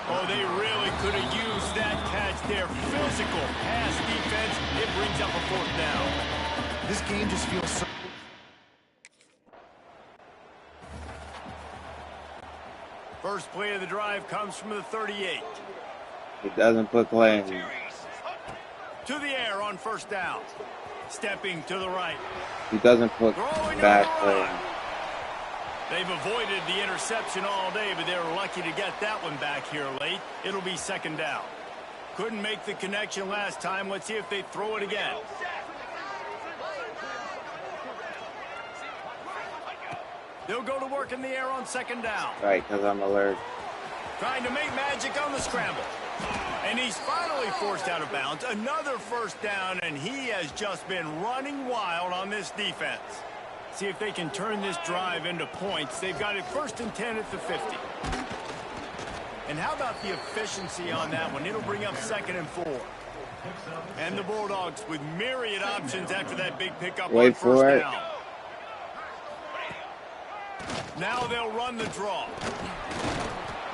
Oh, they really could have used that catch there. Physical pass defense. It brings up a 4th down. This game just feels so... First play of the drive comes from the 38. He doesn't put play in. To the air on 1st down. Stepping to the right. He doesn't put back play in. They've avoided the interception all day, but they were lucky to get that one back here late. It'll be 2nd down. Couldn't make the connection last time. Let's see if they throw it again. They'll go to work in the air on 2nd down. Right, because I'm alert. Trying to make magic on the scramble. And he's finally forced out of bounds. Another 1st down, and he has just been running wild on this defense. See if they can turn this drive into points. They've got it 1st and 10 at the 50. And how about the efficiency on that one? It'll bring up 2nd and 4. And the Bulldogs with myriad options after that big pickup on 1st down. Now they'll run the draw.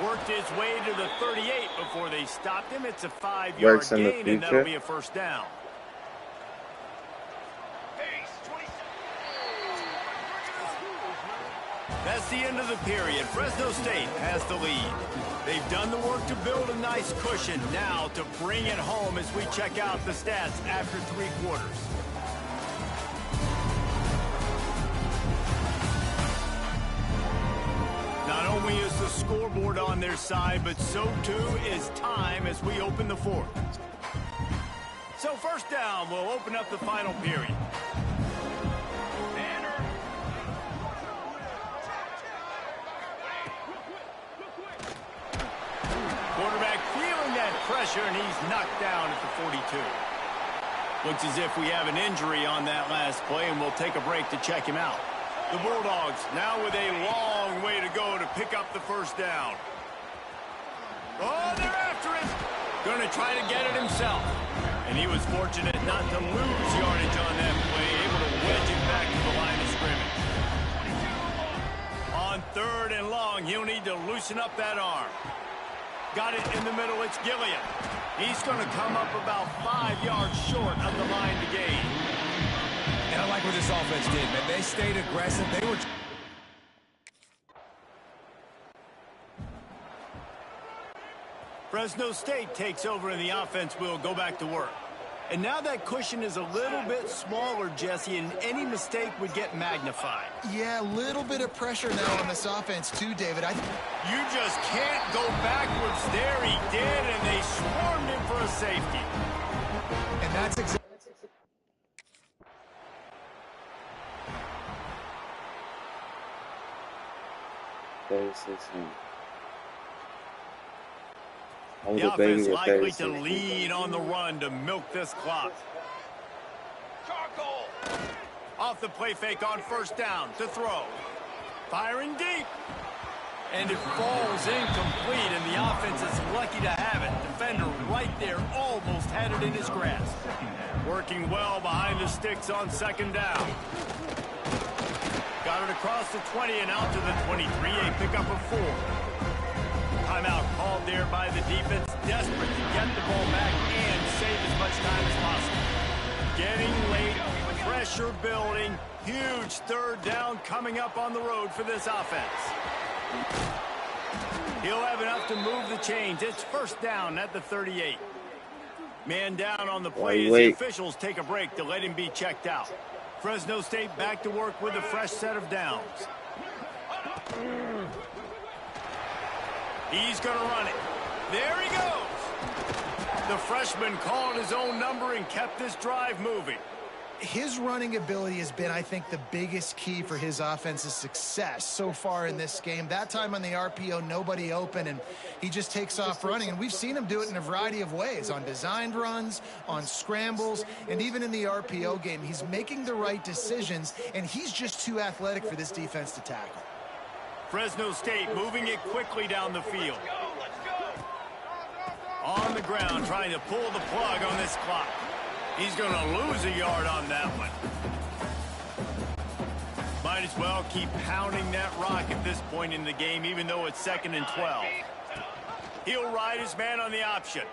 Worked his way to the 38 before they stopped him. It's a 5-yard gain, and that'll be a 1st down. That's the end of the period. Fresno State has the lead. They've done the work to build a nice cushion. Now to bring it home as we check out the stats after 3 quarters. Not only is the scoreboard on their side, but so too is time as we open the 4th. So 1st down will open up the final period. Quarterback feeling that pressure, and he's knocked down at the 42. Looks as if we have an injury on that last play, and we'll take a break to check him out. The Bulldogs now with a long way to go to pick up the 1st down. Oh, they're after it. Going to try to get it himself. And he was fortunate not to lose yardage on that play, able to wedge it back to the line of scrimmage. On 3rd and long, he'll need to loosen up that arm. Got it in the middle. It's Gilliam. He's going to come up about 5 yards short of the line to gain. And I like what this offense did, man. They stayed aggressive. They were... Fresno State takes over and the offense will go back to work. And now that cushion is a little bit smaller, Jesse, and any mistake would get magnified. Yeah, a little bit of pressure now on this offense too, David. You just can't go backwards there. He did, and they swarmed him for a safety. And that's exactly... The offense likely to lead on the run to milk this clock. Off the play fake on 1st down to throw. Firing deep. And it falls incomplete, and the offense is lucky to have it. Defender right there almost had it in his grasp. Working well behind the sticks on 2nd down. Got it across the 20 and out to the 23, a pickup of 4. Timeout called there by the defense, desperate to get the ball back and save as much time as possible. Getting late, pressure building, huge third down coming up on the road for this offense. He'll have enough to move the chains. It's first down at the 38. Man down on the play as the officials take a break to let him be checked out. Fresno State back to work with a fresh set of downs. He's going to run it. There he goes. The freshman called his own number and kept this drive moving. His running ability has been, I think, the biggest key for his offense's success so far in this game. That time on the RPO, nobody open, and he just takes off running. And we've seen him do it in a variety of ways, on designed runs, on scrambles, and even in the RPO game. He's making the right decisions, and he's just too athletic for this defense to tackle. Fresno State moving it quickly down the field. On the ground, trying to pull the plug on this clock. He's going to lose a yard on that one. Might as well keep pounding that rock at this point in the game, even though it's 2nd and 12. He'll ride his man on the option.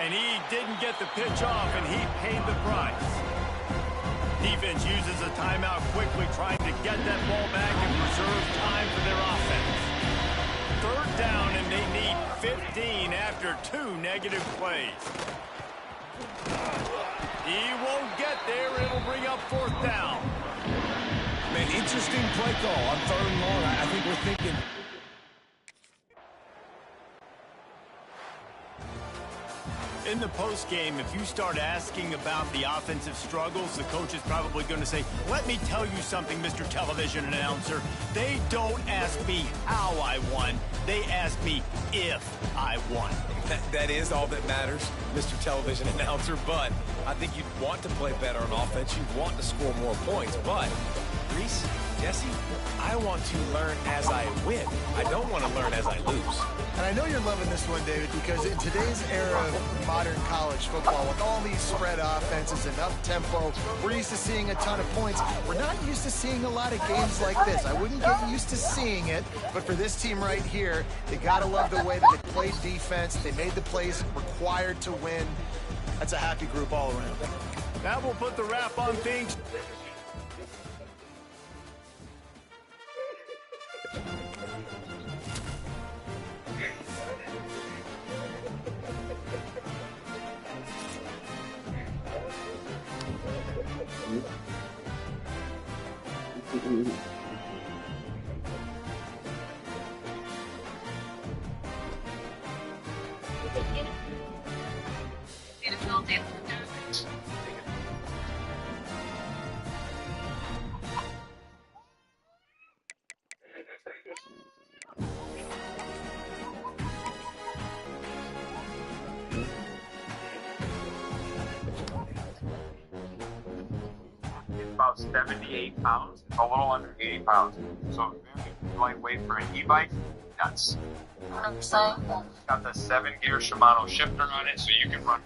And he didn't get the pitch off, and he paid the price. Defense uses a timeout quickly, trying to get that ball back and preserve time for their offense. Third down, and they need 15 after 2 negative plays. He won't get there. It'll bring up 4th down. Man, interesting play call on 3rd and long. I think we're thinking. In the postgame, if you start asking about the offensive struggles, the coach is probably going to say, let me tell you something, Mr. Television Announcer. They don't ask me how I won. They ask me if I won. That is all that matters, Mr. Television Announcer, but I think you'd want to play better on offense. You'd want to score more points, but Reese, Jesse, I want to learn as I win. I don't want to learn as I lose. And I know you're loving this one, David, because in today's era of modern college football, with all these spread offenses and up-tempo, we're used to seeing a ton of points. We're not used to seeing a lot of games like this. I wouldn't get used to seeing it, but for this team right here, they got to love the way that they played defense. They made the plays required to win. That's a happy group all around. That will put the wrap on things. About 78 pounds, a little under 80 pounds. So very lightweight for an e-bike. Nuts. Got the 7-gear Shimano shifter on it, so you can run.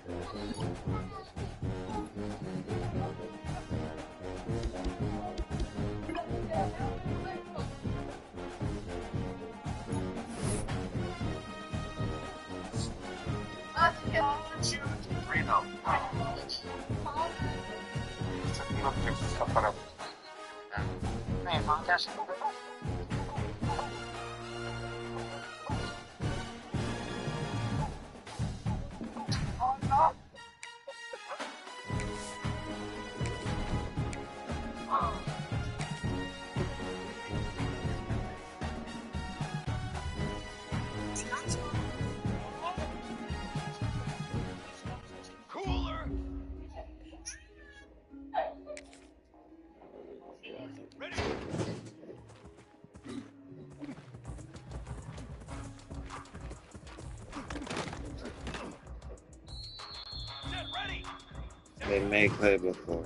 They may play before.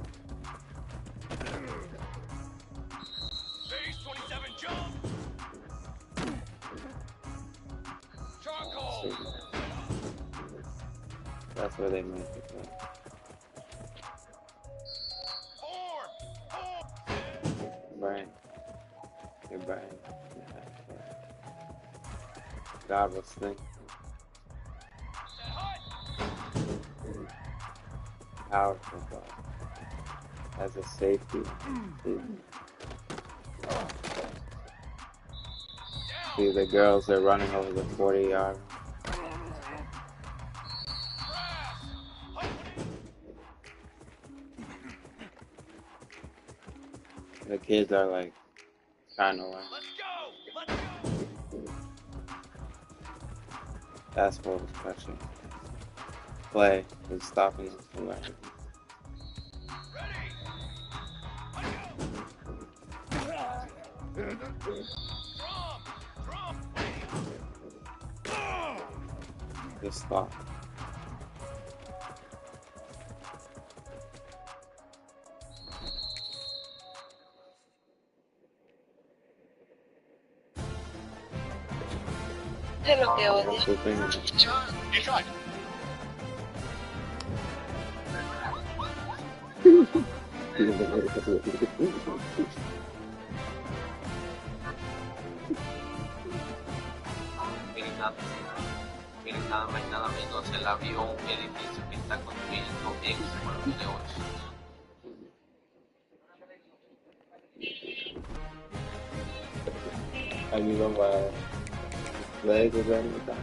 Phase 27 jump. Charcoal. That's where they might play. Right. God was thinking. Powerful ball. As a safety. See, the girls are running over the 40-yard. The kids are like kind of like. That's what was pressure. Play is stopping us from learning. Just stop. Hello, Kelvin. D12. Miren nada más y nada menos el avión, edificio que está construyendo en Pueblo de Ocho. Ayuda para legs is ready to die.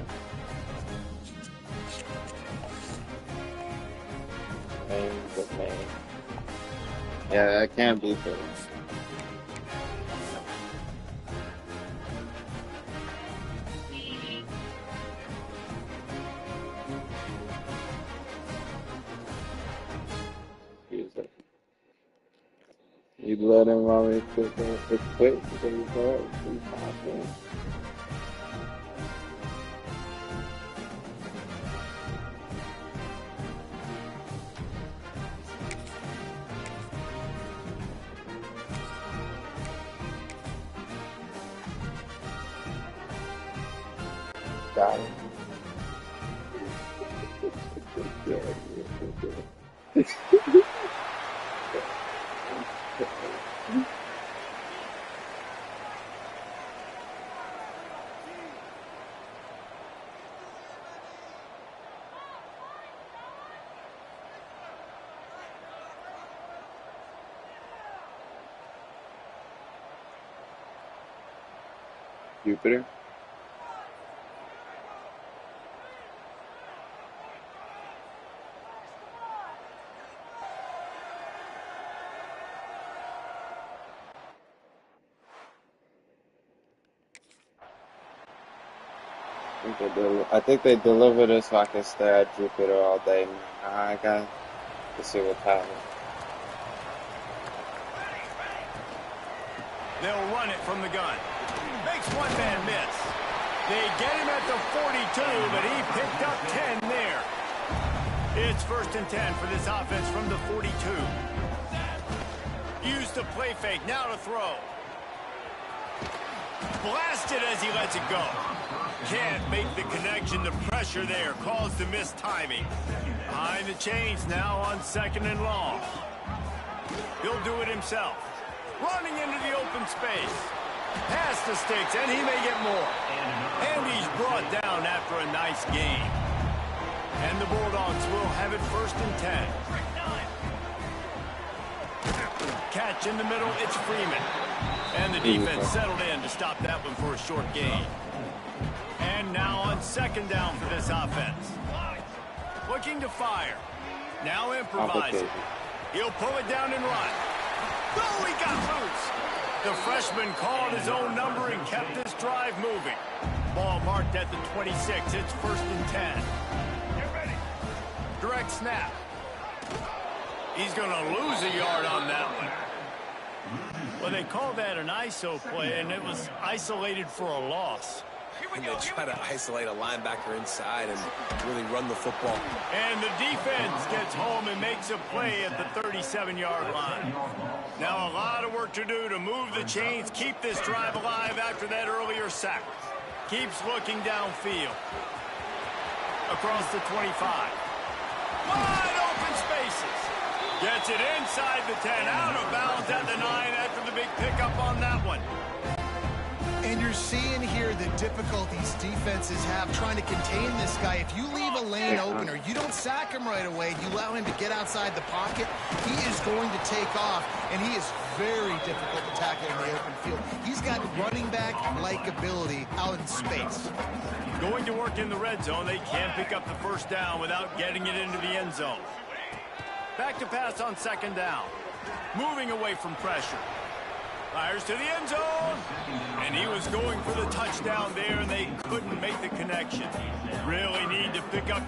Man. Yeah, that can't be for us. You let him run it quick, it's quick because he's hard. He's fast. Got it. Jupiter. I think they delivered it so I can stare at Jupiter all day. I got to see what's happening. They'll run it from the gun. Makes one man miss. They get him at the 42, but he picked up 10 there. It's 1st and 10 for this offense from the 42. Use the play fake, now to throw. Blasted as he lets it go. Can't make the connection. The pressure there caused the missed timing. Behind the chains now on 2nd and long. He'll do it himself. Running into the open space. Past the sticks, and he may get more. And he's brought down after a nice game. And the Bulldogs will have it 1st and 10. Catch in the middle, it's Freeman. And the defense settled in to stop that one for a short gain. And now on 2nd down for this offense. Looking to fire. Now improvising. He'll pull it down and run. Oh, he got loose. The freshman called his own number and kept this drive moving. Ball marked at the 26. It's 1st and 10. Get ready. Direct snap. He's going to lose a yard on that one. Well, they called that an ISO play, and it was isolated for a loss. And they try to isolate a linebacker inside and really run the football. And the defense gets home and makes a play at the 37-yard line. Now a lot of work to do to move the chains, keep this drive alive after that earlier sack. Keeps looking downfield. Across the 25. Wide open spaces. Gets it inside the 10, out of bounds at the 9 after the big pickup on that one. And you're seeing here the difficulties defenses have trying to contain this guy. If you leave a lane open or you don't sack him right away, you allow him to get outside the pocket, he is going to take off, and he is very difficult to tackle in the open field. He's got running back-like ability out in space. Going to work in the red zone, they can't pick up the first down without getting it into the end zone. Back to pass on second down. Moving away from pressure. Fires to the end zone. And he was going for the touchdown there, and they couldn't make the connection. Really need to pick up